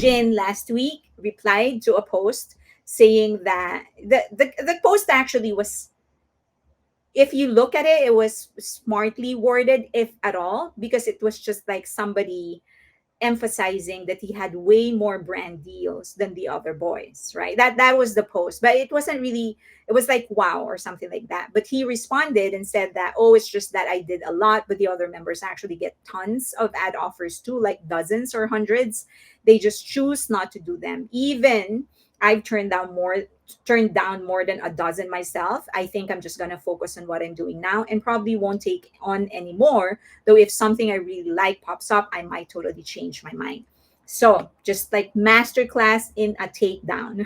Jin last week replied to a post saying that the post actually was, if you look at it, it was smartly worded, if at all, because it was just like somebody emphasizing that he had way more brand deals than the other boys, right? That was the post, but it wasn't really, it was like wow or something like that. But he responded and said that, oh, it's just that I did a lot, but the other members actually get tons of ad offers too, like dozens or hundreds. They just choose not to do them. Even I've turned down more than a dozen myself. I think I'm just gonna focus on what I'm doing now and probably won't take on any more. Though if something I really like pops up, I might totally change my mind. So just like masterclass in a takedown.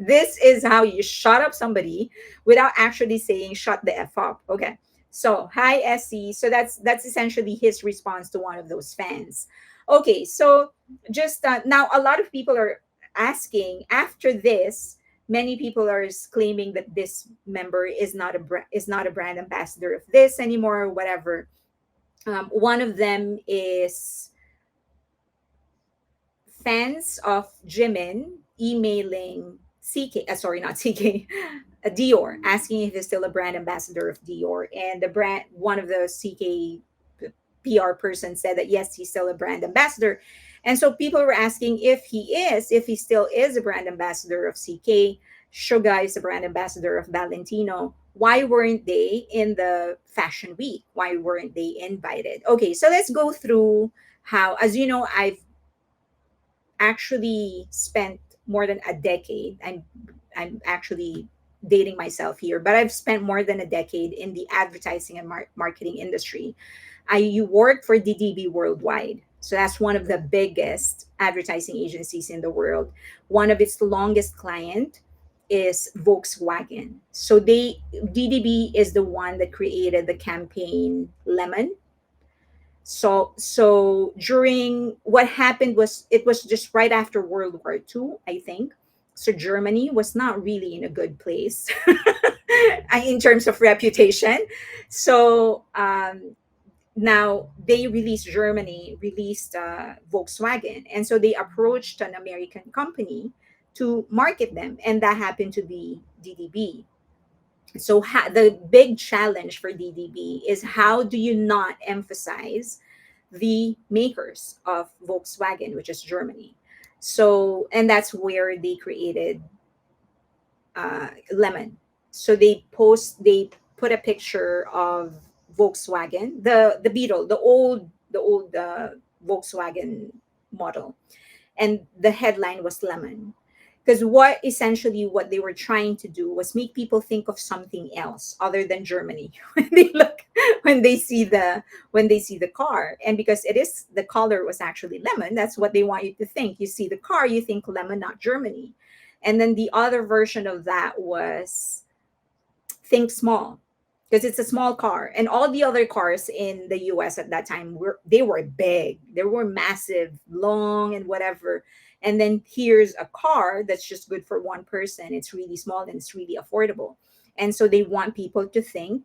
This is how you shut up somebody without actually saying shut the F up. Okay. So hi SC. So that's essentially his response to one of those fans. Okay, so just now a lot of people are asking after this, many people are claiming that this member is not is not a brand ambassador of this anymore or whatever. One of them is fans of Jimin emailing CK, sorry, not CK, Dior, asking if he's still a brand ambassador of Dior. And the brand, one of the CK PR person said that yes, he's still a brand ambassador. And so people were asking if he still is a brand ambassador of CK. Suga is a brand ambassador of Valentino. Why weren't they in the fashion week? Why weren't they invited? Okay, so let's go through how, as you know, I've actually spent more than a decade. I'm actually dating myself here, but I've spent more than a decade in the advertising and marketing industry. I worked for DDB Worldwide. So that's one of the biggest advertising agencies in the world. One of its longest client is Volkswagen. So DDB is the one that created the campaign Lemon. So during what happened was, it was just right after World War II, I think. So Germany was not really in a good place in terms of reputation. So now they released, Germany released Volkswagen, and so they approached an American company to market them, and that happened to be DDB. So the big challenge for DDB is, how do you not emphasize the makers of Volkswagen, which is Germany? So, and that's where they created Lemon. So they put a picture of Volkswagen, the Beetle, the old Volkswagen model, and the headline was Lemon. Because what they were trying to do was make people think of something else other than Germany when they look, when they see the car. And because it is, the color was actually lemon, that's what they want you to think. You see the car, you think lemon, not Germany. And then the other version of that was think small, because it's a small car, and all the other cars in the US at that time were big, they were massive, long, and whatever. And then here's a car that's just good for one person, it's really small and it's really affordable. And so they want people to think,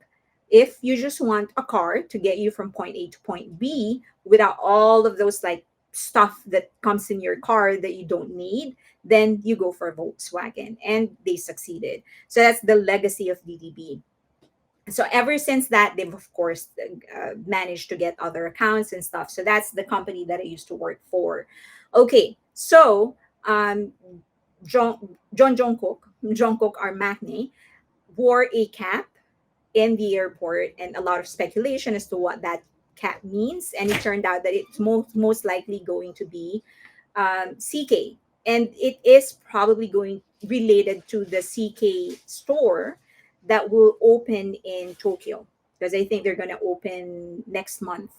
if you just want a car to get you from point A to point B without all of those like stuff that comes in your car that you don't need, then you go for Volkswagen. And they succeeded. So that's the legacy of DDB. So ever since that, they've of course managed to get other accounts and stuff. So that's the company that I used to work for. Okay, so John Jungkook, our maknae, wore a cap in the airport, and a lot of speculation as to what that cap means. And it turned out that it's most likely going to be CK, and it is probably going related to the CK store that will open in Tokyo, because I think they're going to open next month.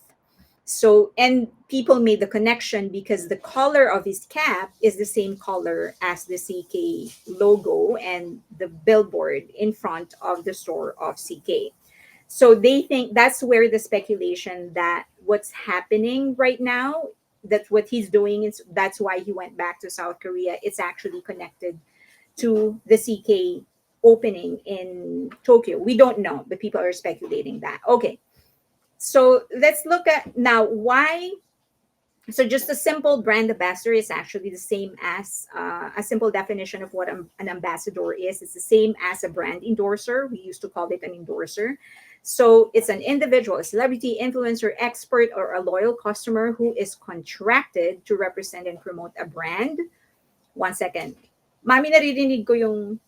So, and people made the connection because the color of his cap is the same color as the CK logo and the billboard in front of the store of CK. So they think that's where the speculation that what's happening right now, that what he's doing is, that's why he went back to South Korea. It's actually connected to the CK opening in Tokyo. We don't know, but people are speculating that. Okay. So let's look at now, why So just a simple brand ambassador is actually the same as a simple definition of what an ambassador is. It's the same as a brand endorser. We used to call it an endorser. So it's an individual, a celebrity, influencer, expert, or a loyal customer who is contracted to represent and promote a brand. One second. Mami, naririnig ko yung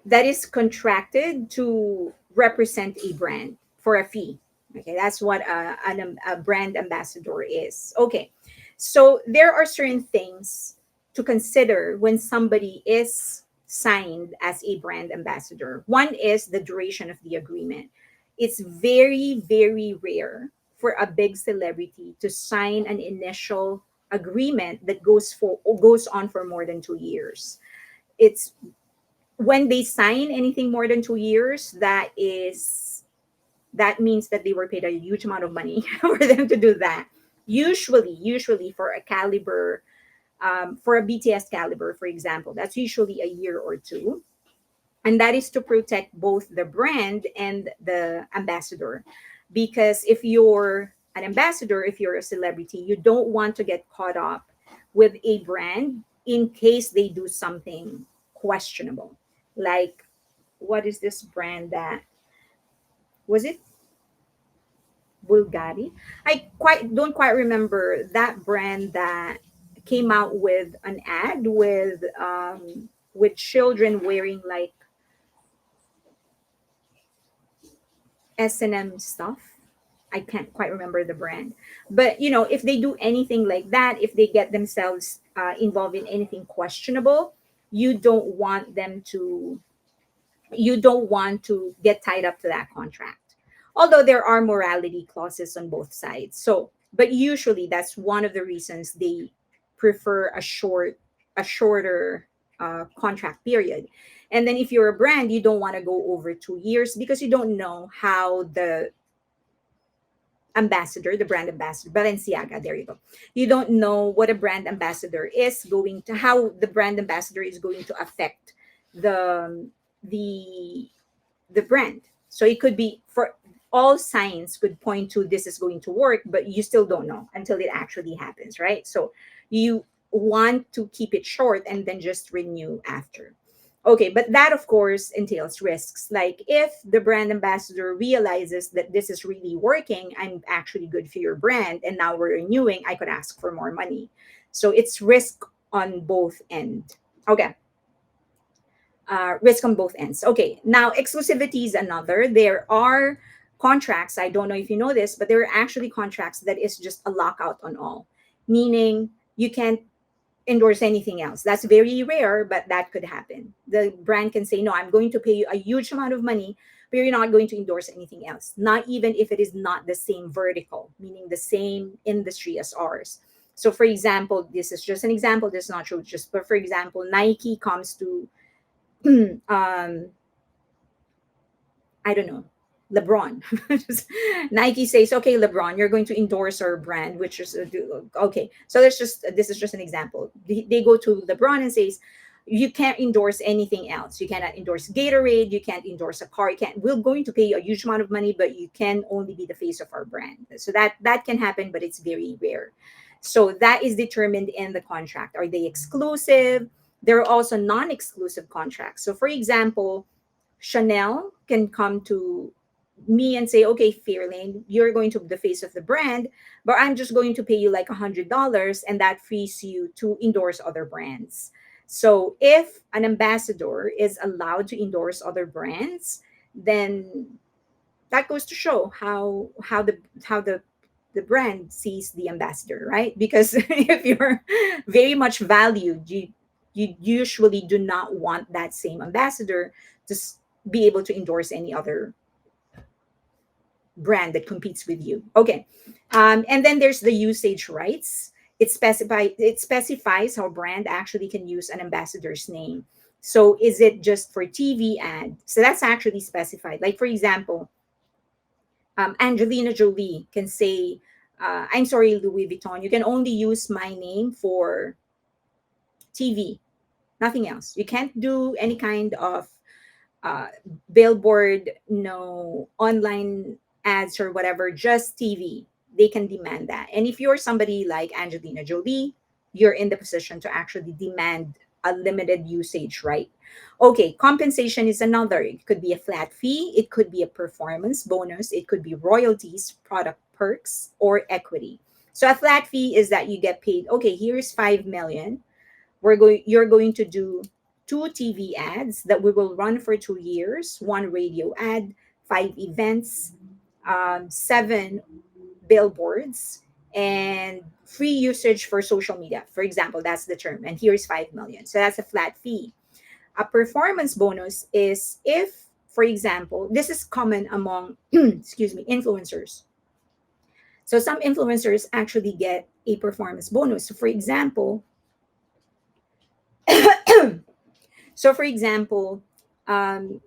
that is contracted to represent a brand for a fee. Okay, that's what a brand ambassador is. Okay, so there are certain things to consider when somebody is signed as a brand ambassador. One is the duration of the agreement. It's very, very rare for a big celebrity to sign an initial agreement that goes on for more than 2 years. It's when they sign anything more than 2 years, that means that they were paid a huge amount of money for them to do that. Usually for a caliber, for a BTS caliber, for example, that's usually a year or two, and that is to protect both the brand and the ambassador. Because if you're an ambassador, if you're a celebrity, you don't want to get caught up with a brand in case they do something questionable. Like, what is this brand that was it Bulgari? I quite don't quite remember that brand that came out with an ad with children wearing like S&M stuff. I can't quite remember the brand. But, if they do anything like that, if they get themselves involved in anything questionable, you don't want them to, you don't want to get tied up to that contract. Although there are morality clauses on both sides. So, but usually that's one of the reasons they prefer a shorter contract period. And then if you're a brand, you don't want to go over 2 years because you don't know how the ambassador, the brand ambassador, Balenciaga, there you go. You don't know what a brand ambassador is going to, how the brand ambassador is going to affect the the the brand. So it could be for all signs could point to this is going to work, but you still don't know until it actually happens, right? So you want to keep it short and then just renew after. Okay, but that of course entails risks. Like if the brand ambassador realizes that this is really working, I'm actually good for your brand, and now we're renewing, I could ask for more money. So it's risk on both end. Okay, risk on both ends. Okay, now exclusivity is another. There are contracts, I don't know if you know this, but there are actually contracts that is just a lockout on all, meaning you can't endorse anything else. That's very rare, but that could happen. The brand can say, no, I'm going to pay you a huge amount of money, but you're not going to endorse anything else, not even if it is not the same vertical, meaning the same industry as ours. So, for example, this is just an example. This is not true. Just, but for example, Nike comes to um, I don't know, LeBron. Nike says, okay, LeBron, you're going to endorse our brand, which is okay. So this is just an example. They go to LeBron and says, you can't endorse anything else. You cannot endorse Gatorade. You can't endorse a car. You can't. We're going to pay you a huge amount of money, but you can only be the face of our brand. So that can happen, but it's very rare. So that is determined in the contract. Are they exclusive? There are also non-exclusive contracts. So, for example, Chanel can come to me and say, okay, Fairlane, you're going to be the face of the brand, but I'm just going to pay you like $100, and that frees you to endorse other brands. So if an ambassador is allowed to endorse other brands, then that goes to show how the brand sees the ambassador, right? Because if you're very much valued, you usually do not want that same ambassador to be able to endorse any other brand that competes with you. Okay, and then there's the usage rights. It specifies how brand actually can use an ambassador's name. So is it just for TV ad? So that's actually specified. Like for example, Angelina Jolie can say, "I'm sorry, Louis Vuitton, you can only use my name for TV, nothing else. You can't do any kind of uh, billboard, no online ads or whatever, just TV. They can demand that. And if you're somebody like Angelina Jolie, you're in the position to actually demand a limited usage, right? Okay, compensation is another. It could be a flat fee, it could be a performance bonus, it could be royalties, product perks, or equity. So a flat fee is that you get paid, okay, here's 5 million. You're going to do two TV ads that we will run for 2 years, one radio ad, five events, seven billboards, and free usage for social media. For example, that's the term. And here's 5 million. So that's a flat fee. A performance bonus is if, for example, this is common among, excuse me, influencers. So some influencers actually get a performance bonus. So for example, so for example, um,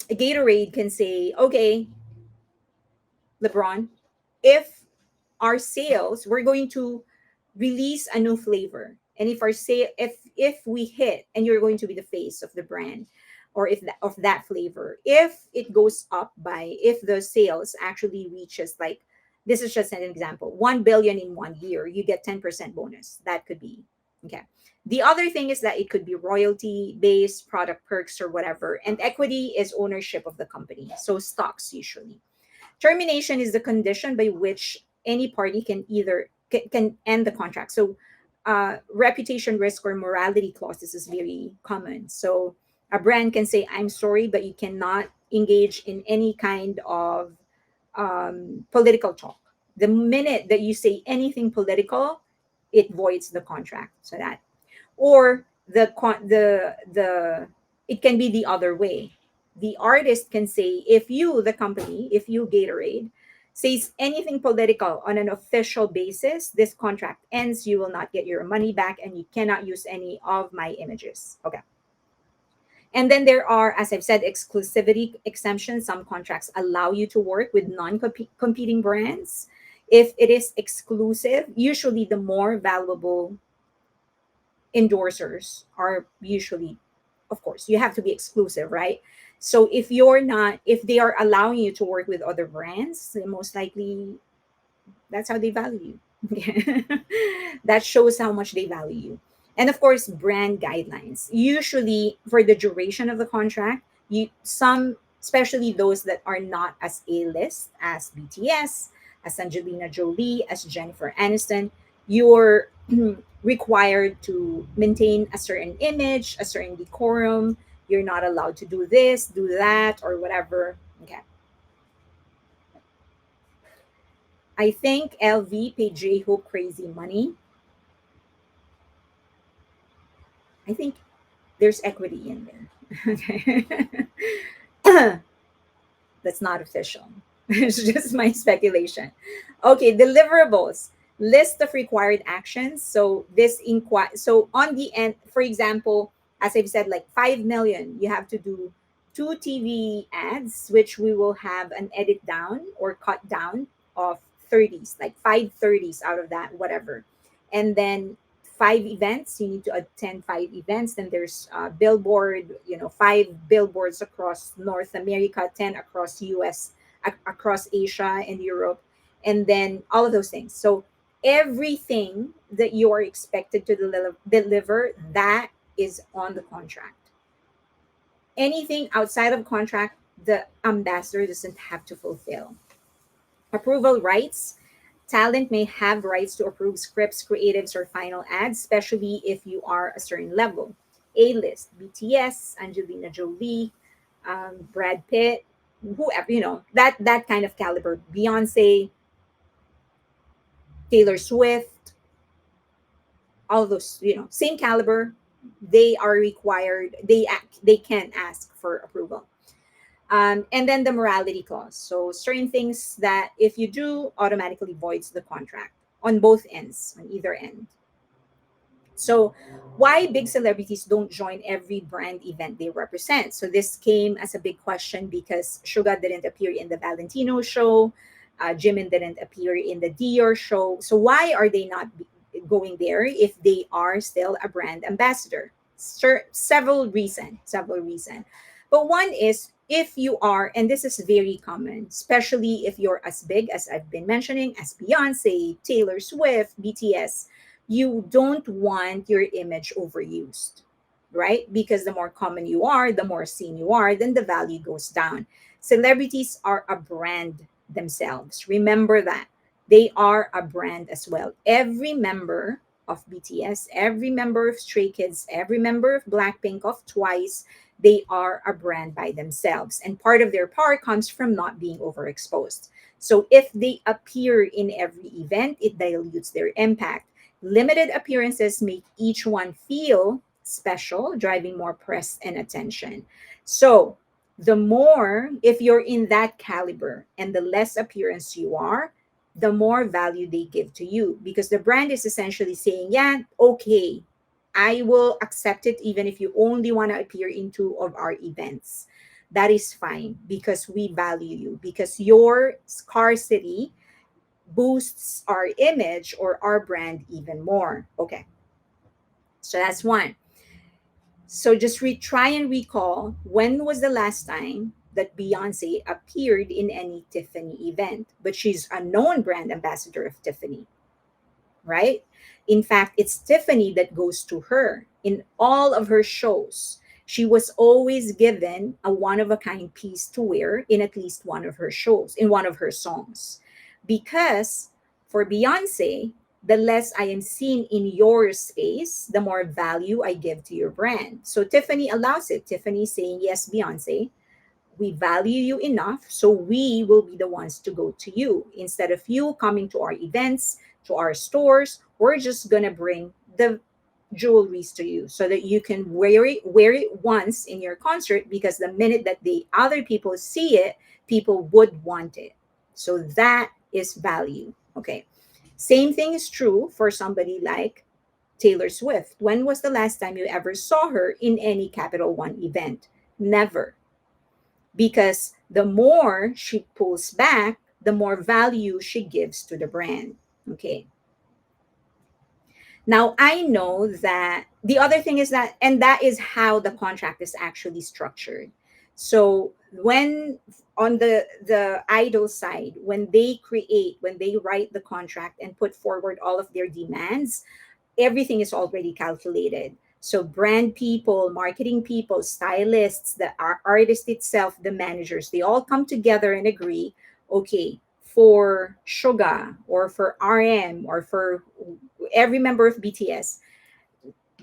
Gatorade can say, okay, LeBron, if our sales, we're going to release a new flavor, and if our sale, if we hit, and you're going to be the face of the brand, or if that, of that flavor, if it goes up by, if the sales actually reaches like, this is just an example, 1 billion in 1 year, you get 10% bonus. That could be okay. The other thing is that it could be royalty based, product perks, or whatever. And equity is ownership of the company, so stocks usually. Termination is the condition by which any party can either can end the contract. So, reputation risk or morality clauses is very common. So, a brand can say, "I'm sorry, but you cannot engage in any kind of political talk." The minute that you say anything political, it voids the contract. So that, or the it can be the other way. The artist can say, if you, the company, if you, Gatorade, says anything political on an official basis, this contract ends. You will not get your money back, and you cannot use any of my images. Okay. And then there are, as I've said, exclusivity exemptions. Some contracts allow you to work with non-competing brands. If it is exclusive, usually the more valuable endorsers are usually, of course, you have to be exclusive, right? So if you're not, if they are allowing you to work with other brands, then most likely that's how they value you. That shows how much they value you. And of course, brand guidelines, usually for the duration of the contract, you some, especially those that are not as A-list as BTS, as Angelina Jolie, as Jennifer Aniston, you're required to maintain a certain image, a certain decorum. You're not allowed to do this, do that, or whatever. Okay. I think LV paid J Hope crazy money. I think there's equity in there. Okay. That's not official. It's just my speculation. Okay, deliverables. List of required actions. So so on the end, for example, as I've said, like 5 million, you have to do two TV ads, which we will have an edit down or cut down of 30s, like 5 30s out of that, whatever. And then five events, you need to attend five events. Then there's billboard, five billboards across North America, 10 across US, across Asia and Europe, and then all of those things. So everything that you are expected to deliver, that is on the contract. Anything outside of contract, the ambassador doesn't have to fulfill. Approval rights. Talent may have rights to approve scripts, creatives, or final ads, especially if you are a certain level. A list, BTS, Angelina Jolie, Brad Pitt, whoever, that kind of caliber. Beyonce, Taylor Swift, all those, same caliber. They are required. They can ask for approval. And then the morality clause. So certain things that if you do, automatically voids the contract on both ends, on either end. So why big celebrities don't join every brand event they represent? So this came as a big question because Suga didn't appear in the Valentino show, Jimin didn't appear in the Dior show. So why are they not going there if they are still a brand ambassador? Several reasons. But one is if you are, and this is very common, especially if you're as big as I've been mentioning, as Beyonce, Taylor Swift, BTS, you don't want your image overused, right? Because the more common you are, the more seen you are, then the value goes down. Celebrities are a brand themselves. Remember that. They are a brand as well. Every member of BTS, every member of Stray Kids, every member of Blackpink, of Twice, they are a brand by themselves. And part of their power comes from not being overexposed. So if they appear in every event, it dilutes their impact. Limited appearances make each one feel special, driving more press and attention. So the more, if you're in that caliber and the less appearance you are, the more value they give to you, because the brand is essentially saying, yeah, okay, I will accept it even if you only want to appear in two of our events. That is fine because we value you, because your scarcity boosts our image or our brand even more. Okay, so that's one. So just try and recall, when was the last time that Beyonce appeared in any Tiffany event? But she's a known brand ambassador of Tiffany, right? In fact, it's Tiffany that goes to her in all of her shows. She was always given a one of a kind piece to wear in at least one of her shows, in one of her songs. Because for Beyonce, the less I am seen in your space, the more value I give to your brand. So Tiffany allows it. Tiffany saying, yes, Beyonce, we value you enough, so we will be the ones to go to you. Instead of you coming to our events, to our stores, we're just gonna bring the jewelries to you so that you can wear it once in your concert, because the minute that the other people see it, people would want it. So that is value. Okay, same thing is true for somebody like Taylor Swift. When was the last time you ever saw her in any Capital One event? Never. Because the more she pulls back, the more value she gives to the brand. Okay. Now, I know that the other thing is that, and that is how the contract is actually structured. So, when on the idol side, when they write the contract and put forward all of their demands, everything is already calculated. So brand people, marketing people, stylists, the artist itself, the managers, they all come together and agree, okay, for Suga or for RM or for every member of BTS,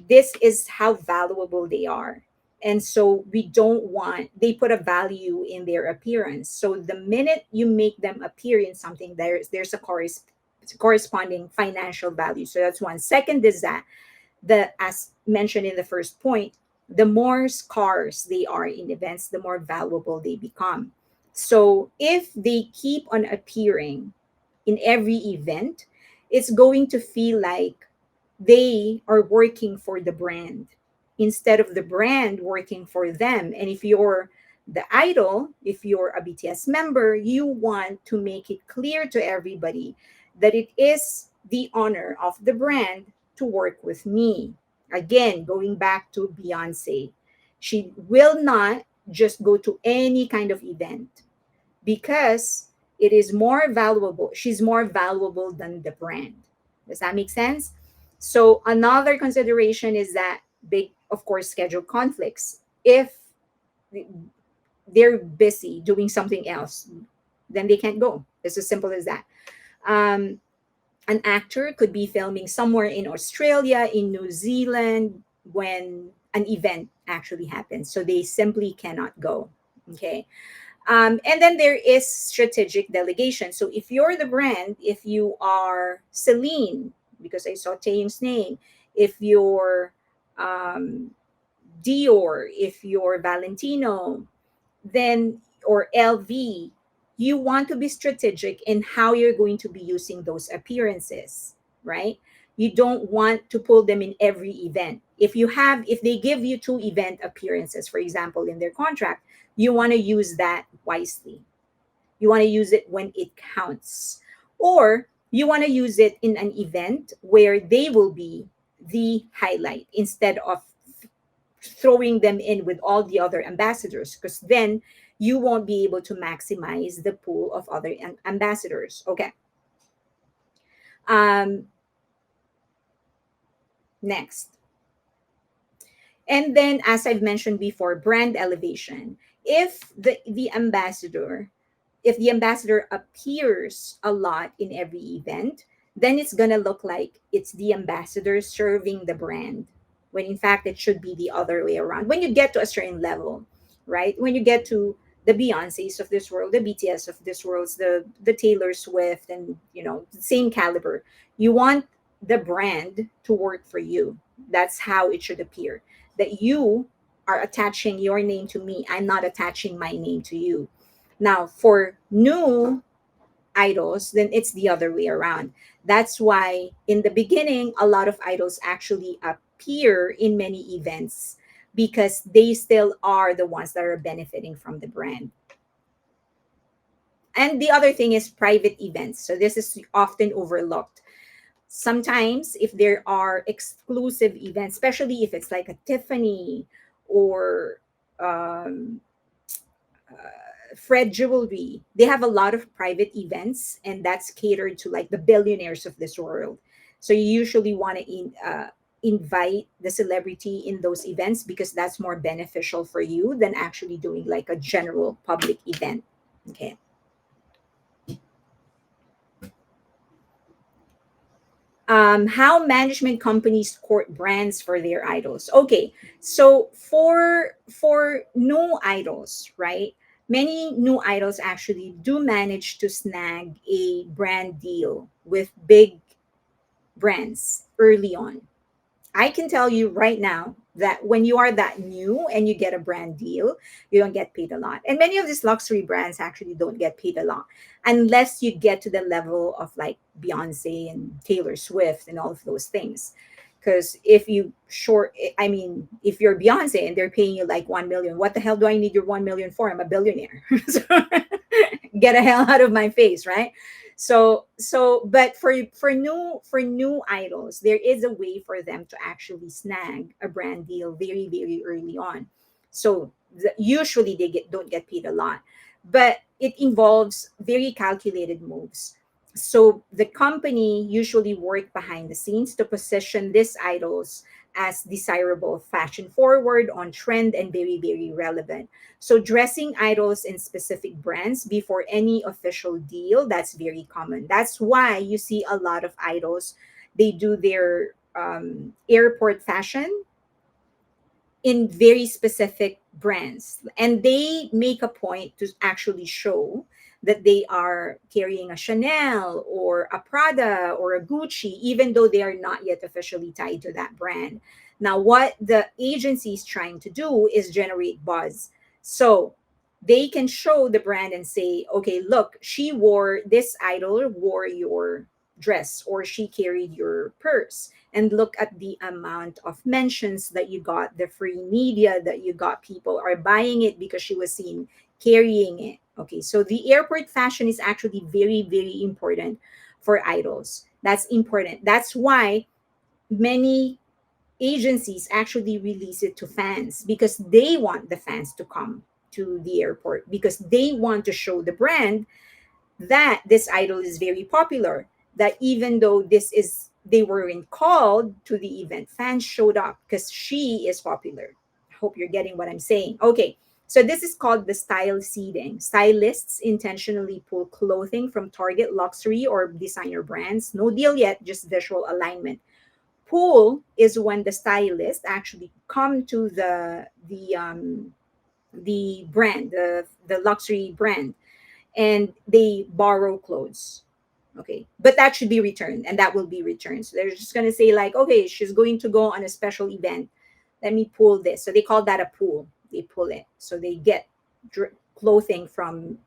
this is how valuable they are. And so we don't want, they put a value in their appearance. So the minute you make them appear in something, there's a corresponding financial value. So that's one. Second is that, the as mentioned in the first point, the more scars they are in events, the more valuable they become. So if they keep on appearing in every event, it's going to feel like they are working for the brand instead of the brand working for them. And if you're the idol, if you're a BTS member, you want to make it clear to everybody that it is the honor of the brand to work with me. Again, going back to Beyonce, she will not just go to any kind of event because it is more valuable. She's more valuable than the brand. Does that make sense? So another consideration is that big, of course, schedule conflicts. If they're busy doing something else, then they can't go. It's as simple as that. Um, an actor could be filming somewhere in Australia, in New Zealand, when an event actually happens. So they simply cannot go. Okay. And then there is strategic delegation. So if you're the brand, if you are Celine, because I saw Taeyong's name, if you're um, Dior, if you're Valentino, then or LV, you want to be strategic in how you're going to be using those appearances, right? You don't want to pull them in every event. If they give you two event appearances, for example, in their contract, you want to use that wisely. You want to use it when it counts. Or you want to use it in an event where they will be the highlight instead of throwing them in with all the other ambassadors, because then you won't be able to maximize the pool of other ambassadors. Okay. um Next. And then, as I've mentioned before, brand elevation. If the ambassador appears a lot in every event, then it's gonna look like it's the ambassador serving the brand, when in fact it should be the other way around. When you get to a certain level, right? When you get to the Beyoncés of this world, the BTS of this world, the Taylor Swift, and same caliber, you want the brand to work for you. That's how it should appear. That you are attaching your name to me. I'm not attaching my name to you. Now, for new idols, then it's the other way around. That's why in the beginning, a lot of idols actually appear in many events, because they still are the ones that are benefiting from the brand. And the other thing is private events. So this is often overlooked. Sometimes, if there are exclusive events, especially if it's like a Tiffany or um, Fred Jewelry, they have a lot of private events, and that's catered to like the billionaires of this world. So you usually want to invite the celebrity in those events, because that's more beneficial for you than actually doing like a general public event. Okay. How management companies court brands for their idols. Okay, so for new idols, right? Many new idols actually do manage to snag a brand deal with big brands early on. I can tell you right now that when you are that new and you get a brand deal, you don't get paid a lot. And many of these luxury brands actually don't get paid a lot unless you get to the level of like Beyonce and Taylor Swift and all of those things. Because if you're Beyonce and they're paying you like 1 million, what the hell do I need your 1 million for? I'm a billionaire. So get a hell out of my face, right? But for new idols, there is a way for them to actually snag a brand deal very very early on. So usually they don't get paid a lot, but it involves very calculated moves. So the company usually work behind the scenes to position these idols as desirable, fashion forward, on trend, and very very relevant. So dressing idols in specific brands before any official deal, that's very common. That's why you see a lot of idols, they do their airport fashion in very specific brands. And they make a point to actually show that they are carrying a Chanel or a Prada or a Gucci, even though they are not yet officially tied to that brand. Now, what the agency is trying to do is generate buzz. So they can show the brand and say, okay, look, this idol wore your dress, or she carried your purse, and look at the amount of mentions that you got, the free media that you got. People are buying it because she was seen carrying it. Okay, so the airport fashion is actually very very important for idols. That's important. That's why many agencies actually release it to fans, because they want the fans to come to the airport, because they want to show the brand that this idol is very popular, that even though they weren't called to the event, fans showed up because she is popular. I hope you're getting what I'm saying. Okay, so this is called the style seeding. Stylists intentionally pull clothing from target luxury or designer brands. No deal yet, just visual alignment. Pull is when the stylist actually come to the brand, the luxury brand, and they borrow clothes. Okay, but that should be returned, and that will be returned. So they're just going to say like, okay, she's going to go on a special event, let me pull this. So they call that a pull. They pull it, so they get clothing from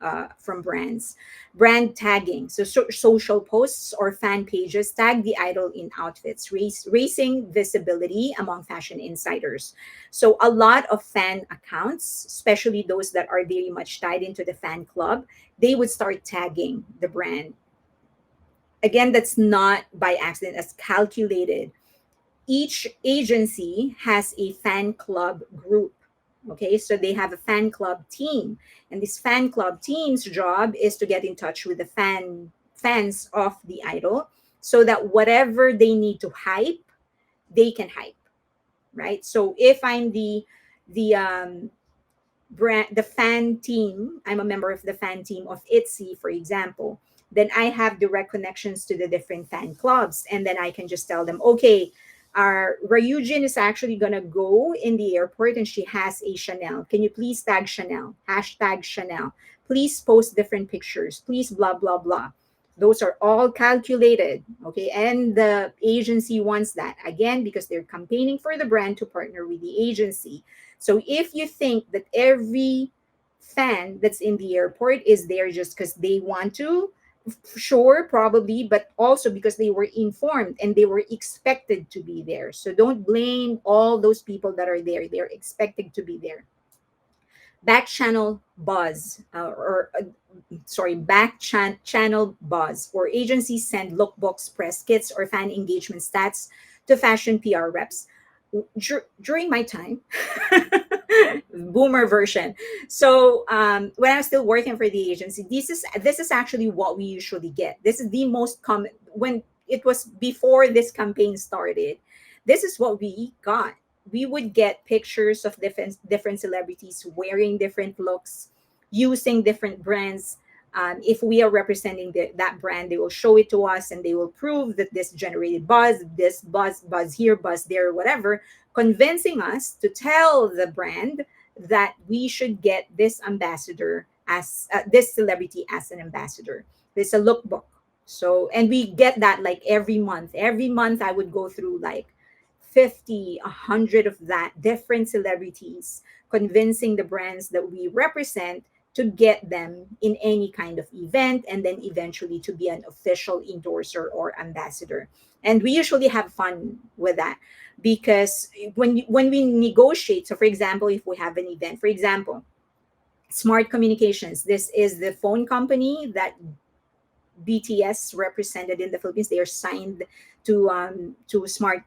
brands. Brand tagging, so, social posts or fan pages tag the idol in outfits, raising visibility among fashion insiders. So a lot of fan accounts, especially those that are very much tied into the fan club, they would start tagging the brand. Again, that's not by accident, as calculated. Each agency has a fan club group. Okay, so they have a fan club team, and this fan club team's job is to get in touch with the fans of the idol, so that whatever they need to hype, they can hype, right? So if I'm the brand, the fan team, I'm a member of the fan team of ITZY, for example, then I have direct connections to the different fan clubs. And then I can just tell them, okay, our Ryujin is actually going to go in the airport and she has a Chanel. Can you please tag Chanel? Hashtag Chanel. Please post different pictures. Please, blah, blah, blah. Those are all calculated. Okay. And the agency wants that again because they're campaigning for the brand to partner with the agency. So if you think that every fan that's in the airport is there just because they want to, sure, probably, but also because they were informed and they were expected to be there. So don't blame all those people that are there. They're expected to be there. Back channel buzz, channel buzz, or agencies send lookbooks, press kits, or fan engagement stats to fashion PR reps. During my time, boomer version. So when I was still working for the agency, this is actually what we usually get. This is the most common when it was before this campaign started. This is what we got. We would get pictures of different celebrities wearing different looks, using different brands. If we are representing that brand, they will show it to us and they will prove that this generated buzz, this buzz here, buzz there, whatever, convincing us to tell the brand that we should get this ambassador as this celebrity as an ambassador. It's a lookbook. So, and we get that like every month. Every month, I would go through like 50, 100 of that different celebrities, convincing the brands that we represent to get them in any kind of event and then eventually to be an official endorser or ambassador. And we usually have fun with that because when we negotiate, so for example, if we have an event, for example, Smart Communications, this is the phone company that BTS represented in the Philippines. They are signed to Smart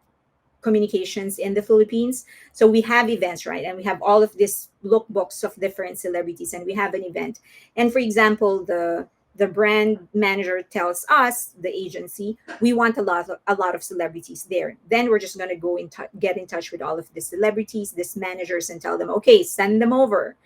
Communications in the Philippines. So we have events, right? And we have all of this lookbooks of different celebrities, and we have an event. And for example, the brand manager tells us, the agency, we want a lot of celebrities there. Then we're just gonna go get in touch with all of the celebrities, these managers, and tell them, okay, send them over.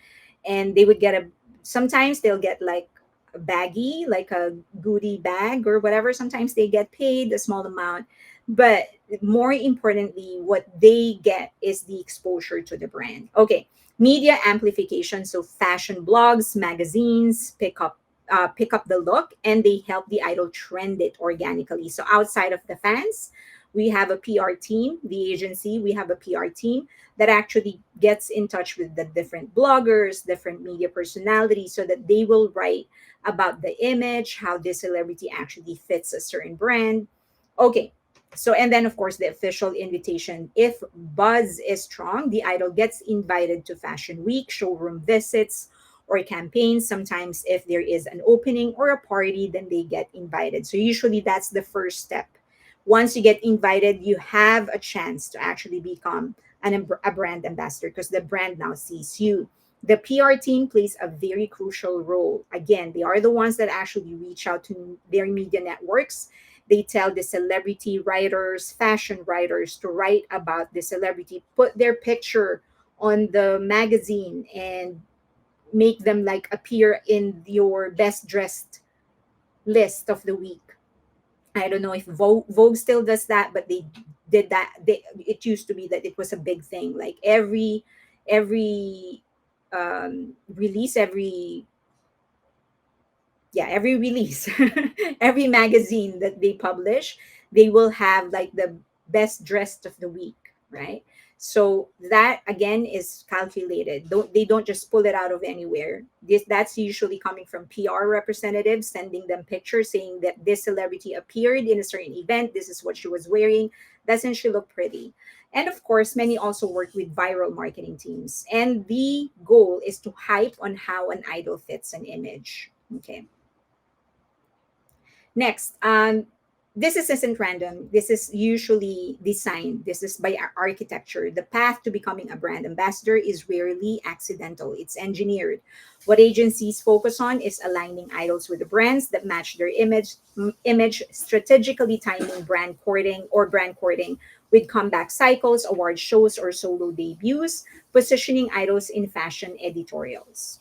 And they would get sometimes they'll get like a baggie, like a goodie bag or whatever. Sometimes they get paid a small amount, but more importantly, what they get is the exposure to the brand. Okay, media amplification. So fashion blogs, magazines pick up the look, and they help the idol trend it organically. So outside of the fans, we have a PR team, the agency, we have a PR team that actually gets in touch with the different bloggers, different media personalities, so that they will write about the image, how this celebrity actually fits a certain brand. Okay, so and then of course the official invitation. If buzz is strong, the idol gets invited to fashion week, showroom visits, or campaigns. Sometimes if there is an opening or a party, then they get invited. So usually that's the first step. Once you get invited, you have a chance to actually become a brand ambassador because the brand now sees you. The PR team plays a very crucial role. Again, they are the ones that actually reach out to their media networks. They tell the celebrity writers, fashion writers to write about the celebrity, put their picture on the magazine, and make them like appear in your best dressed list of the week. I don't know if Vogue still does that, but they did that. It used to be that it was a big thing. Like every release, every release, every magazine that they publish, they will have like the best dressed of the week, right? So that again is calculated. They don't just pull it out of anywhere. That's usually coming from PR representatives sending them pictures saying that this celebrity appeared in a certain event. This is what she was wearing. Doesn't she look pretty? And of course, many also work with viral marketing teams. And the goal is to hype on how an idol fits an image. Okay. Next, this isn't random. This is usually designed. This is by architecture. The path to becoming a brand ambassador is rarely accidental. It's engineered. What agencies focus on is aligning idols with the brands that match their image, strategically timing brand courting with comeback cycles, award shows, or solo debuts, positioning idols in fashion editorials.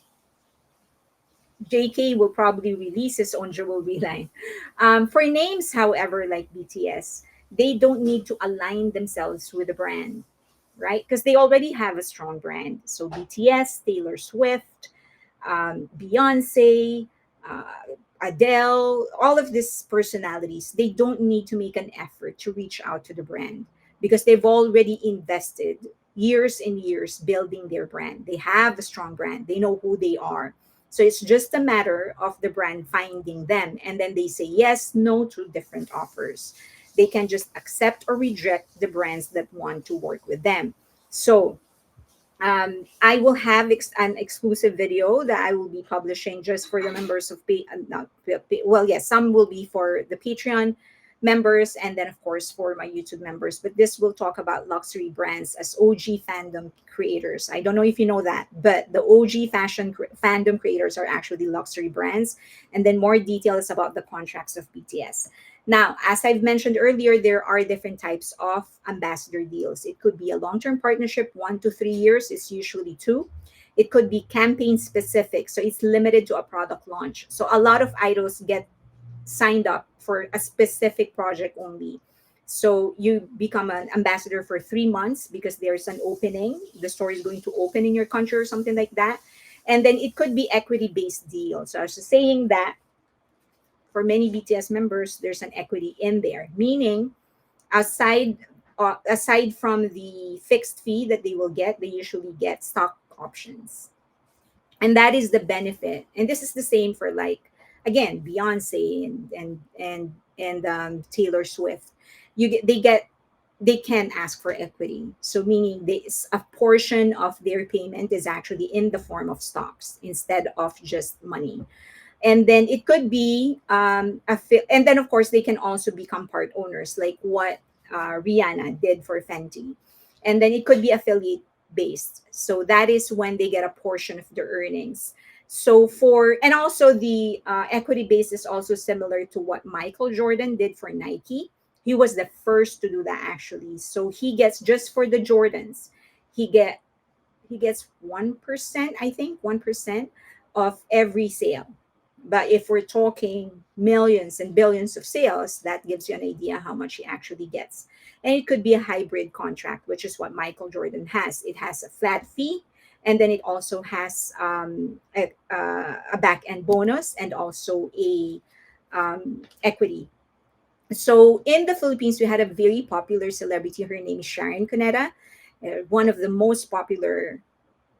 JK will probably release his own jewelry line. For names, however, like BTS, they don't need to align themselves with the brand, right? Because they already have a strong brand. So BTS, Taylor Swift, Beyonce, Adele, all of these personalities, they don't need to make an effort to reach out to the brand because they've already invested years and years building their brand. They have a strong brand, they know who they are. So it's just a matter of the brand finding them, and then they say yes, no to different offers. They can just accept or reject the brands that want to work with them. So I will have an exclusive video that I will be publishing just for the members of not, well, yes, some will be for the Patreon members, and then of course for my YouTube members. But this will talk about luxury brands as OG fandom creators. I don't know if you know that, but the OG fandom creators are actually luxury brands, and then more details about the contracts of BTS. Now, as I've mentioned earlier, there are different types of ambassador deals. It could be a long term partnership, 1 to 3 years, it's usually two. It could be campaign specific, so it's limited to a product launch. So a lot of idols get signed up for a specific project only. So you become an ambassador for 3 months because there's an opening. The store is going to open in your country or something like that. And then it could be equity based deal. So I was just saying that for many BTS members, there's an equity in there, meaning aside aside from the fixed fee that they will get, they usually get stock options, and that is the benefit. And this is the same for, like, again, Beyonce and Taylor Swift. They can ask for equity, so meaning a portion of their payment is actually in the form of stocks instead of just money. And then it could be and then of course they can also become part owners, like what Rihanna did for Fenty. And then it could be affiliate based, so that is when they get a portion of their earnings. So for and also the equity base is also similar to what Michael Jordan did for Nike. He was the first to do that, actually. So he gets, just for the Jordans, he get he gets 1%, I think, 1% of every sale. But if we're talking millions and billions of sales, that gives you an idea how much he actually gets. And it could be a hybrid contract, which is what Michael Jordan has. It has a flat fee, and then it also has a back end bonus and also a equity. So in the Philippines, we had a very popular celebrity. Her name is Sharon Cuneta, one of the most popular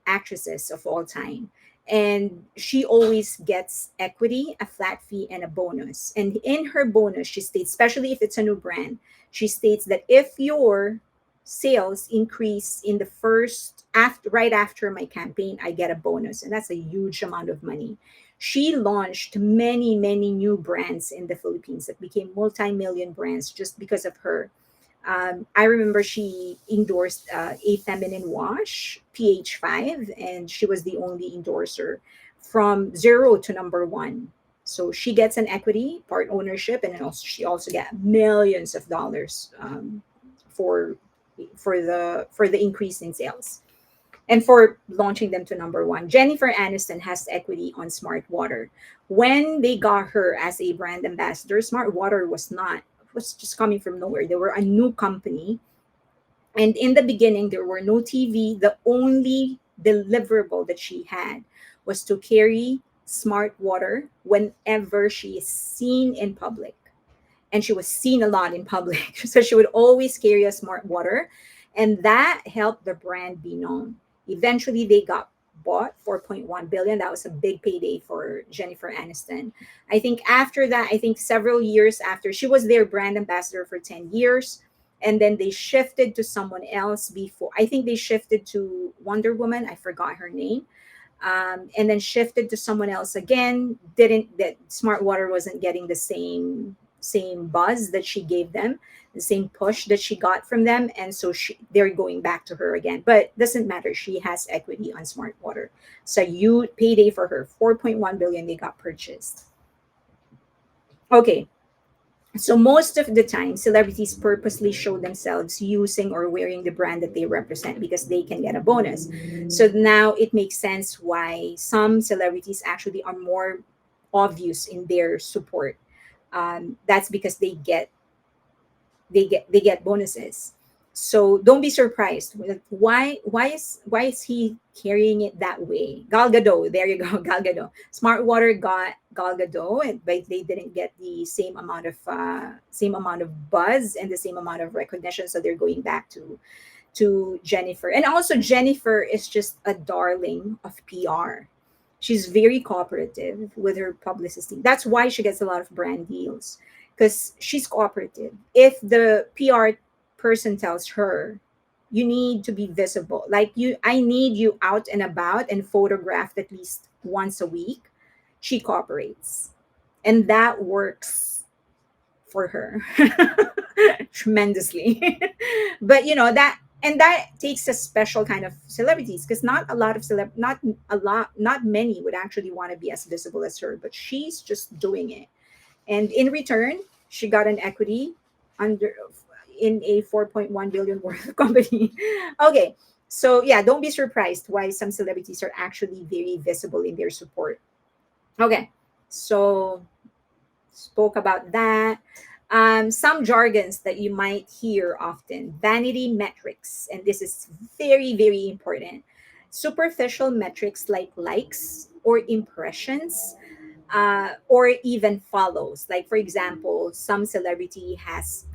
actresses of all time. And she always gets equity, a flat fee, and a bonus. And in her bonus, she states, especially if it's a new brand, she states that if your sales increase in the first after right after my campaign, I get a bonus. And that's a huge amount of money. She launched many, many new brands in the Philippines that became multi-million brands just because of her. I remember she endorsed a feminine wash, pH 5, and she was the only endorser from zero to number one. So she gets an equity, part ownership, and then also she also get millions of dollars for the increase in sales and for launching them to number one. Jennifer Aniston has equity on Smart Water. When they got her as a brand ambassador, Smart Water was not, it was just coming from nowhere. They were a new company. And in the beginning, there were no TV. The only deliverable that she had was to carry Smart Water whenever she is seen in public, and she was seen a lot in public. So she would always carry a Smart Water, and that helped the brand be known. Eventually, they got bought 4.1 billion. That was a big payday for Jennifer Aniston. I think after that, I think several years after, she was their brand ambassador for 10 years. And then they shifted to someone else before. I think they shifted to Wonder Woman. I forgot her name. And then shifted to someone else again. Didn't that Smart Water wasn't getting the same same buzz that she gave them, the same push that she got from them, and so they're going back to her again. But doesn't matter. She has equity on Smart Water. So you payday for her 4.1 billion. They got purchased. Okay, so most of the time, celebrities purposely show themselves using or wearing the brand that they represent because they can get a bonus. So now it makes sense why some celebrities actually are more obvious in their support. That's because they get bonuses. So don't be surprised. Like, why is he carrying it that way? Gal Gadot, there you go, Gal Gadot. Smart Water got Gal Gadot, but they didn't get the same amount of buzz and the same amount of recognition. So they're going back to Jennifer. And also Jennifer is just a darling of PR. She's very cooperative with her publicity. That's why she gets a lot of brand deals because she's cooperative. If the PR person tells her, you need to be visible, like I need you out and about and photographed at least once a week, she cooperates. And that works for her tremendously. But that takes a special kind of celebrities because not many would actually want to be as visible as her, but she's just doing it. And in return, she got an equity under in a 4.1 billion worth company. Okay. So yeah, don't be surprised why some celebrities are actually very visible in their support. Okay. So spoke about that. Some jargons that you might hear often: vanity metrics, and this is very, very important. Superficial metrics like likes or impressions, or even follows. Like, for example, some celebrity has,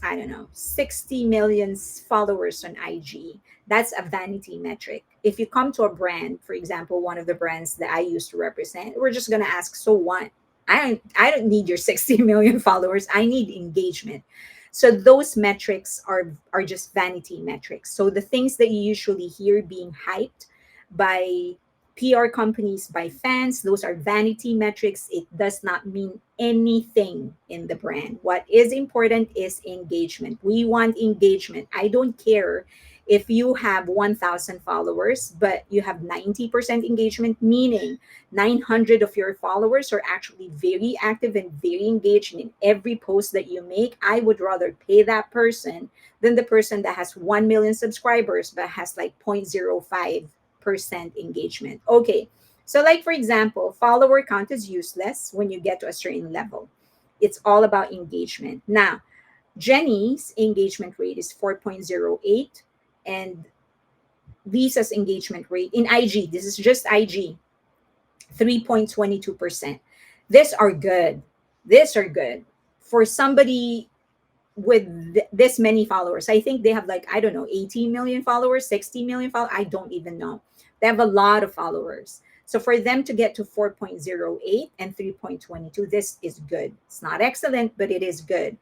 I don't know, 60 million followers on IG. That's a vanity metric. If you come to a brand, for example, one of the brands that I used to represent, we're just gonna ask, so what? I don't need your 60 million followers. I need engagement. So those metrics are just vanity metrics. So the things that you usually hear being hyped by PR companies, by fans, those are vanity metrics. It does not mean anything in the brand. What is important is engagement. We want engagement. I don't care if you have 1,000 followers, but you have 90% engagement, meaning 900 of your followers are actually very active and very engaged in every post that you make. I would rather pay that person than the person that has 1 million subscribers but has like 0.05% engagement. Okay. So, like, for example, follower count is useless when you get to a certain level. It's all about engagement. Now, Jenny's engagement rate is 4.08, and Lisa's engagement rate in IG, this is just IG, 3.22%. These are good. These are good for somebody with this many followers. I think they have, like, I don't know, 18 million followers, 60 million followers. I don't even know. They have a lot of followers. So for them to get to 4.08 and 3.22, this is good. It's not excellent, but it is good.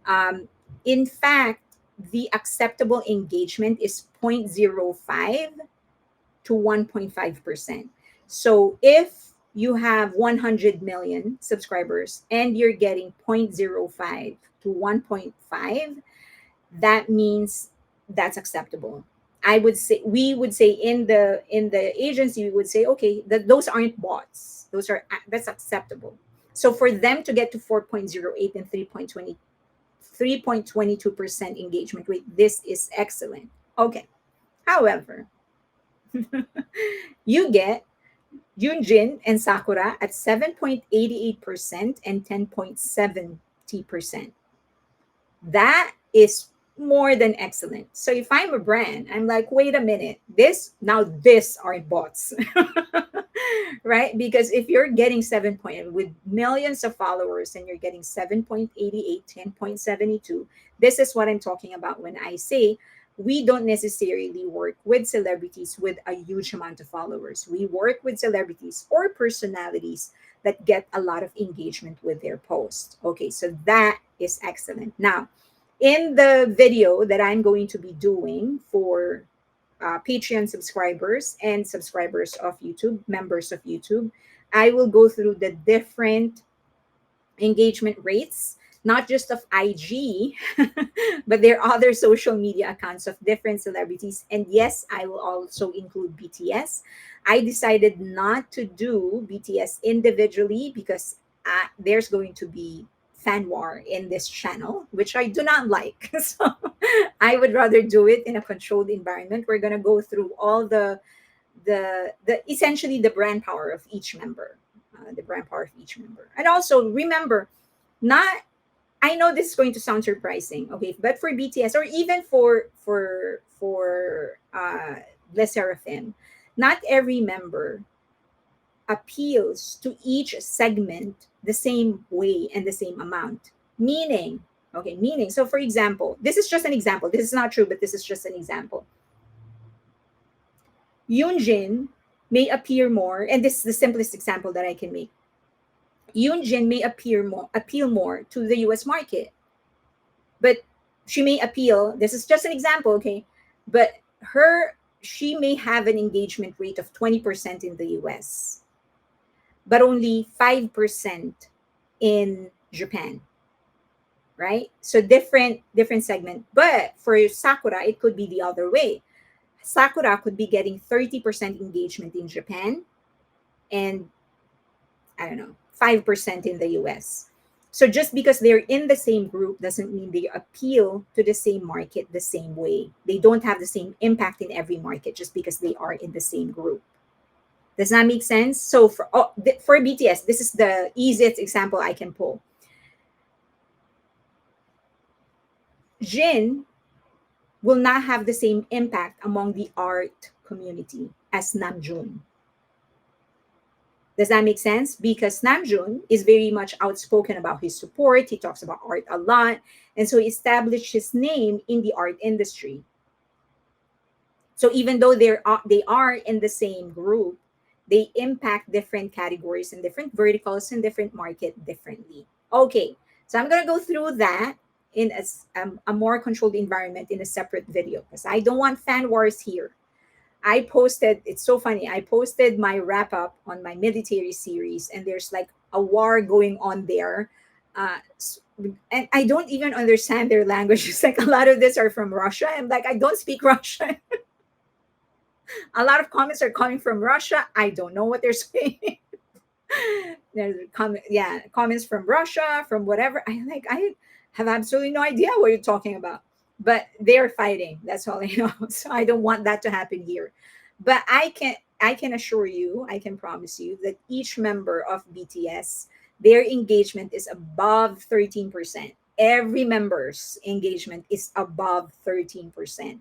Um, in fact, the acceptable engagement is 0.05 to 1.5%. So if you have 100 million subscribers and you're getting zero point zero 0.05 to 1.5, that means that's acceptable. We would say in the agency, we would say, okay, that those aren't bots. That's acceptable. So for them to get to 4.08 and 3.22% engagement rate, this is excellent. Okay. However, you get Yunjin and Sakura at 7.88% and 10.70%. That is more than excellent. So if I'm a brand, I'm like, wait a minute, this aren't bots. Right? Because if you're getting 7 point with millions of followers and you're getting 7.88, 10.72, this is what I'm talking about when I say we don't necessarily work with celebrities with a huge amount of followers. We work with celebrities or personalities that get a lot of engagement with their post. Okay, so that is excellent. Now, in the video that I'm going to be doing for Patreon subscribers and subscribers of YouTube, members of YouTube, I will go through the different engagement rates not just of IG, but there are other social media accounts of different celebrities. And yes, I will also include BTS. I decided not to do BTS individually because there's going to be fan war in this channel, which I do not like. So I would rather do it in a controlled environment. We're gonna go through all the essentially the brand power of each member, the brand power of each member, and also remember, not I know this is going to sound surprising, okay, but for BTS or even for Le Seraphim, not every member appeals to each segment the same way and the same amount. Meaning, okay, meaning. So, for example, this is just an example. This is not true, but this is just an example. Yoonjin may appear more, and this is the simplest example that I can make. Yoonjin may appeal more to the US market, but she may appeal. This is just an example, okay? But she may have an engagement rate of 20% in the US, but only 5% in Japan, right? So different segment. But for Sakura, it could be the other way. Sakura could be getting 30% engagement in Japan and I don't know, 5% in the US. So just because they're in the same group doesn't mean they appeal to the same market the same way. They don't have the same impact in every market just because they are in the same group. Does that make sense? So for BTS, this is the easiest example I can pull. Jin will not have the same impact among the art community as Namjoon. Does that make sense? Because Namjoon is very much outspoken about his support. He talks about art a lot. And so he established his name in the art industry. So even though they are in the same group, they impact different categories and different verticals and different market differently. Okay, so I'm going to go through that in a more controlled environment in a separate video because I don't want fan wars here. I posted, it's so funny. I posted my wrap up on my military series, and there's like a war going on there. And I don't even understand their language. It's like a lot of this are from Russia. I'm like, I don't speak Russian. A lot of comments are coming from Russia. I don't know what they're saying. There's comments from Russia, from whatever. I have absolutely no idea what you're talking about. But they're fighting. That's all I know. So I don't want that to happen here. But I can assure you, I can promise you that each member of BTS, their engagement is above 13%. Every member's engagement is above 13%.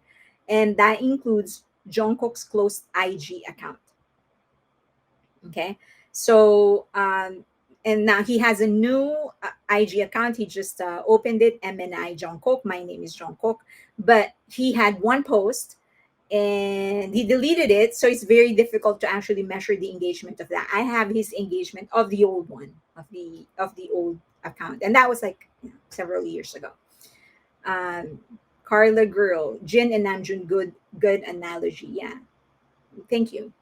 And that includes Jungkook's closed IG account. Okay. So, and now he has a new IG account. He just opened it, MNI Jungkook. My name is Jungkook. But he had one post and he deleted it. So it's very difficult to actually measure the engagement of that. I have his engagement of the old one, of the old account. And that was like several years ago. Um, Carla Girl, Jin and Namjoon, good analogy. Yeah. Thank you.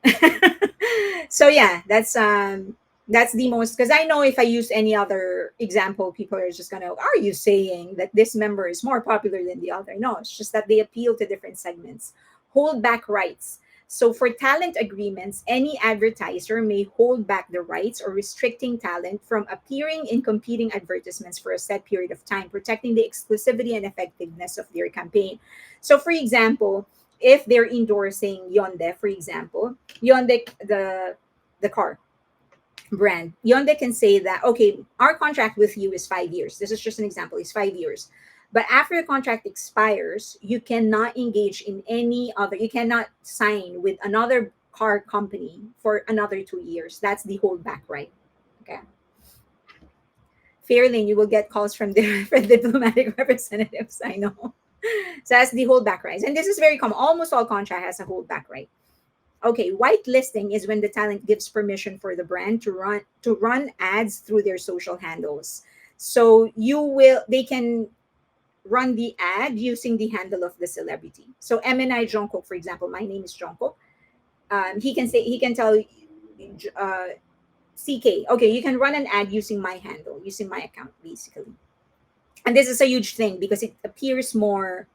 So yeah, that's the most, because I know if I use any other example, people are just gonna, are you saying that this member is more popular than the other? No, it's just that they appeal to different segments. Hold back rights. So for talent agreements, any advertiser may hold back the rights or restricting talent from appearing in competing advertisements for a set period of time, protecting the exclusivity and effectiveness of their campaign. So for example, if they're endorsing Hyundai, for example, Hyundai, the car brand, Hyundai can say that, okay, our contract with you is 5 years. This is just an example, it's 5 years. But after the contract expires, you cannot engage in any other, you cannot sign with another car company for another 2 years. That's the holdback right. Okay. Fairlane, you will get calls from different diplomatic representatives. I know. So that's the holdback rights. And this is very common. Almost all contract has a holdback right. Okay, whitelisting is when the talent gives permission for the brand to run ads through their social handles. So they can run the ad using the handle of the celebrity. So MNI Jungkook, for example, my name is Jungkook. He can tell CK, okay, you can run an ad using my handle, using my account, basically. And this is a huge thing because it appears more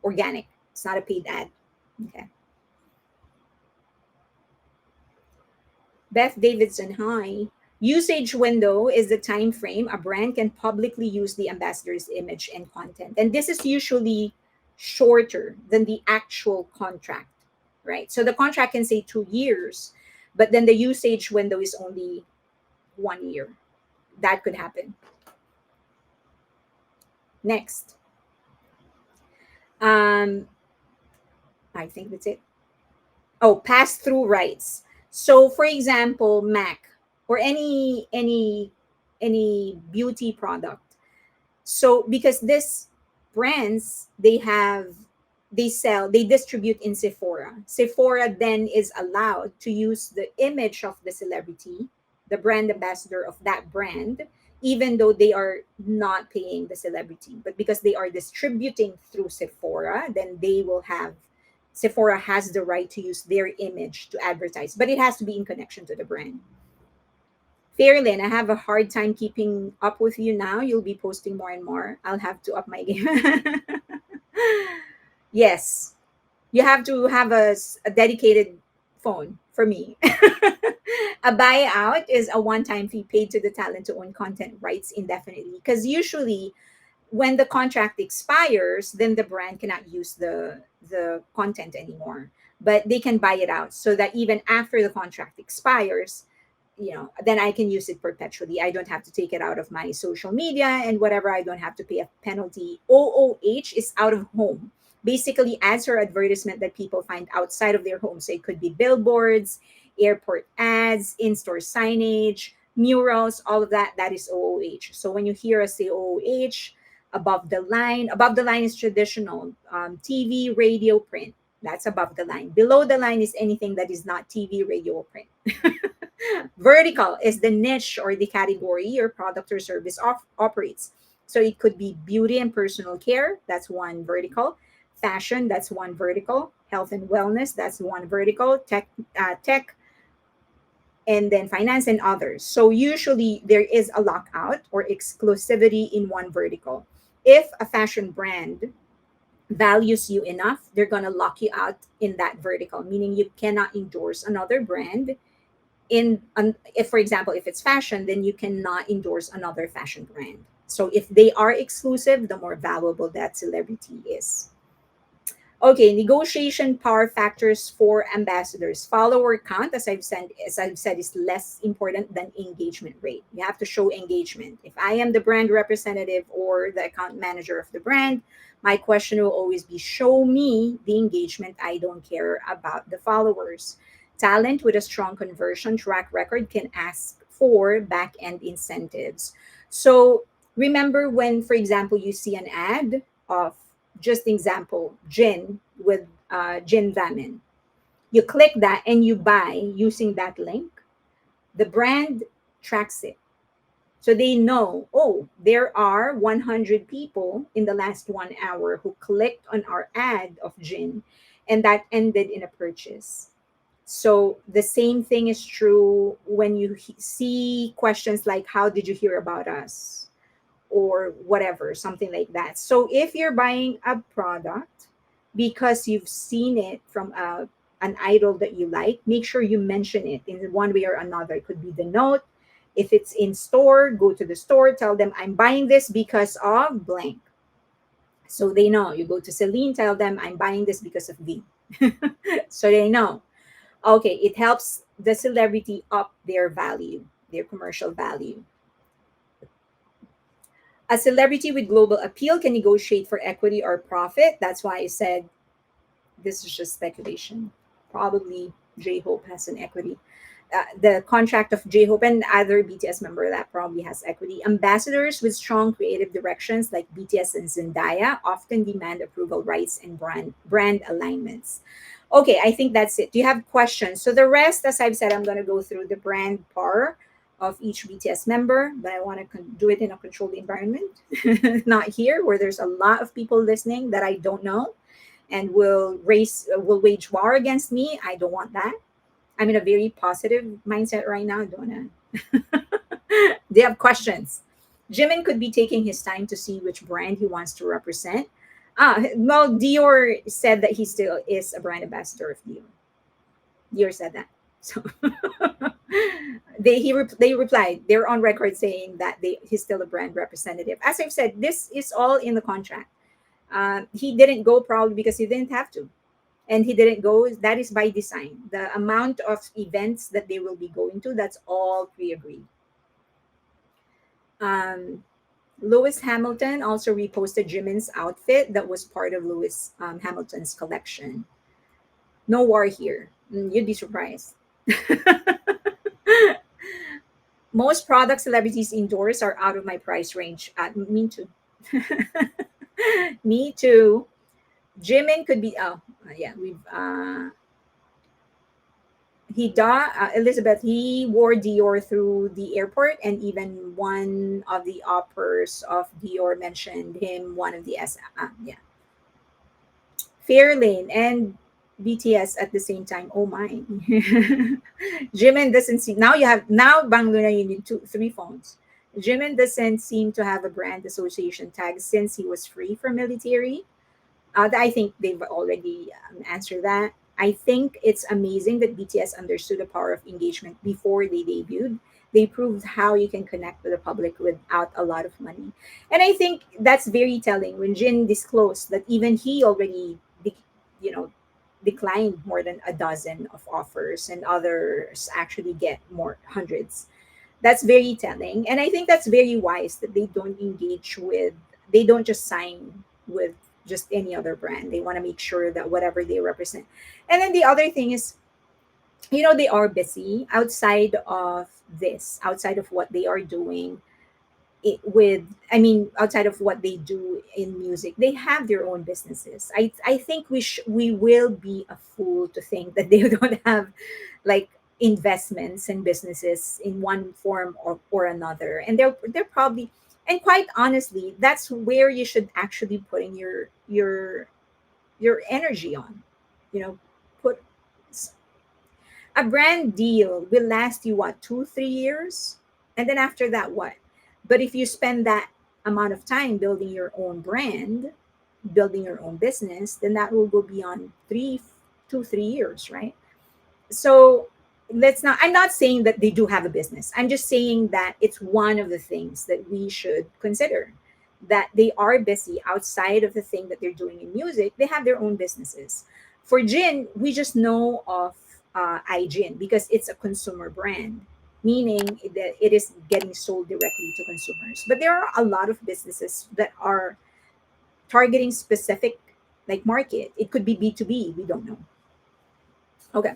organic. It's not a paid ad. Okay. Beth Davidson, hi. Usage window is the time frame a brand can publicly use the ambassador's image and content. And this is usually shorter than the actual contract, right? So the contract can say 2 years, but then the usage window is only 1 year. That could happen. Next. Um, I think that's it. Oh, pass through rights. So for example, Mac or any beauty product. So because this brands they distribute in Sephora. Sephora then is allowed to use the image of the celebrity, the brand ambassador of that brand, even though they are not paying the celebrity. But because they are distributing through Sephora, then they will have Sephora has the right to use their image to advertise, but it has to be in connection to the brand. Fairlyn, I have a hard time keeping up with you now. You'll be posting more and more. I'll have to up my game. Yes, you have to have a dedicated phone for me. A buyout is a one-time fee paid to the talent to own content rights indefinitely. Because usually, when the contract expires, then the brand cannot use the content anymore. But they can buy it out so that even after the contract expires, then I can use it perpetually. I don't have to take it out of my social media and whatever. I don't have to pay a penalty. OOH is out of home, basically ads or advertisement that people find outside of their home. So it could be billboards, airport ads, in-store signage, murals, all of that. That is OOH. So when you hear us say OOH, above the line is traditional, TV, radio, print. That's above the line. Below the line is anything that is not TV, radio, or print. Vertical is the niche or the category your product or service operates. So it could be beauty and personal care, that's one vertical. Fashion, that's one vertical. Health and wellness, that's one vertical. Tech, and then finance and others. So usually there is a lockout or exclusivity in one vertical. If a fashion brand values you enough, they're going to lock you out in that vertical, meaning you cannot endorse another brand if for example if it's fashion, then you cannot endorse another fashion brand. So if they are exclusive, the more valuable that celebrity is. Okay, negotiation power factors for ambassadors. Follower count, as I've said, is less important than engagement rate. You have to show engagement. If I am the brand representative or the account manager of the brand, my question will always be, show me the engagement. I don't care about the followers. Talent with a strong conversion track record can ask for back end incentives. So remember when, for example, you see an ad of, just example, gin with gin ramen. You click that and you buy using that link. The brand tracks it. So they know, oh, there are 100 people in the last 1 hour who clicked on our ad of gin, and that ended in a purchase. So the same thing is true when you see questions like, how did you hear about us? Or whatever, something like that. So if you're buying a product because you've seen it from an idol that you like, make sure you mention it in one way or another. It could be the note. If it's in store, go to the store, tell them I'm buying this because of blank. So they know. You go to Celine, tell them I'm buying this because of V. So they know. Okay, it helps the celebrity up their value, their commercial value. A celebrity with global appeal can negotiate for equity or profit. That's why I said this is just speculation. Probably J Hope has an equity. The contract of J Hope and other BTS member that probably has equity. Ambassadors with strong creative directions like BTS and Zendaya often demand approval rights and brand alignments. Okay, I think that's it. Do you have questions? So the rest, as I've said, I'm going to go through the brand par of each BTS member, but I want to do it in a controlled environment, not here where there's a lot of people listening that I don't know and will wage war against me. I don't want that. I'm in a very positive mindset right now. I don't want to. Do you have questions? Jimin could be taking his time to see which brand he wants to represent. Well, Dior said that he still is a brand ambassador of Dior. Dior said that. So they replied. They're on record saying that he's still a brand representative. As I've said, this is all in the contract. He didn't go probably because he didn't have to, and he didn't go. That is by design. The amount of events that they will be going to, that's all pre-agreed. Um, Lewis Hamilton also reposted Jimin's outfit that was part of Lewis Hamilton's collection. No war here. You'd be surprised. Most product celebrities indoors are out of my price range. Me too. Me too. Jimin could be. Oh, yeah. We've. Elizabeth. He wore Dior through the airport, and even one of the operas of Dior mentioned him. One of the yeah. Fairlane and BTS at the same time. Oh my. Jimin doesn't seem now Bang Luna you need three phones. Jimin doesn't seem to have a brand association tag since he was free from military. I think they've already answered that. I think it's amazing that BTS understood the power of engagement before they debuted. They proved how you can connect with the public without a lot of money. And I think that's very telling when Jin disclosed that even he already, you know, declined more than a dozen of offers and others actually get more hundreds. That's very telling. And I think that's very wise that they don't just sign with just any other brand. They want to make sure that whatever they represent. And then the other thing is, they are busy outside of what they are doing outside of what they do in music, they have their own businesses. I think we will be a fool to think that they don't have like investments and businesses in one form or another, and they're probably, and quite honestly, that's where you should actually putting your energy on. you know put a brand deal will last you what, 2 3 years, and then after that what? But if you spend that amount of time building your own brand, building your own business, then that will go beyond 3 2 3 years, right? So let's not I'm not saying that they do have a business. I'm just saying that it's one of the things that we should consider, that they are busy outside of the thing that they're doing in music. They have their own businesses. For Jin, we just know of iJin because it's a consumer brand, meaning that it is getting sold directly to consumers. But there are a lot of businesses that are targeting specific like market. It could be B2B, we don't know. Okay.